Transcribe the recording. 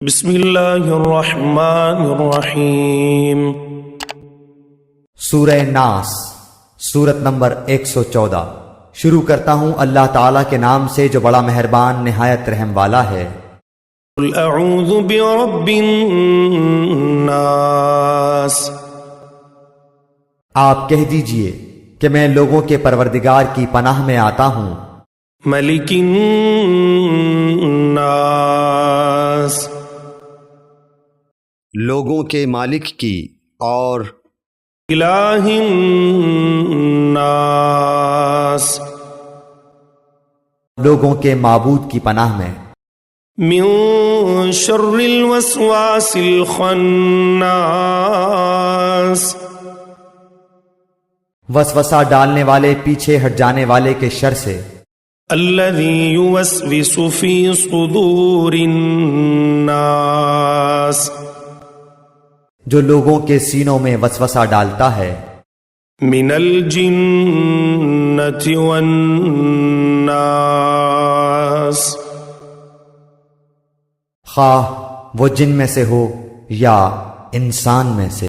بسم اللہ الرحمن الرحیم۔ سورہ ناس، سورت نمبر 114۔ شروع کرتا ہوں اللہ تعالیٰ کے نام سے جو بڑا مہربان نہایت رحم والا ہے۔ قل اعوذ برب الناس، آپ کہہ دیجئے کہ میں لوگوں کے پروردگار کی پناہ میں آتا ہوں۔ ملک الناس، لوگوں کے مالک کی، اور الہ الناس، لوگوں کے معبود کی پناہ میں۔ من شر الوسواس الخناس، وسوسہ ڈالنے والے پیچھے ہٹ جانے والے کے شر سے۔ الذی یوسوس فی صدور الناس، جو لوگوں کے سینوں میں وسوسہ ڈالتا ہے۔ من الجنۃ والناس، خواہ وہ جن میں سے ہو یا انسان میں سے۔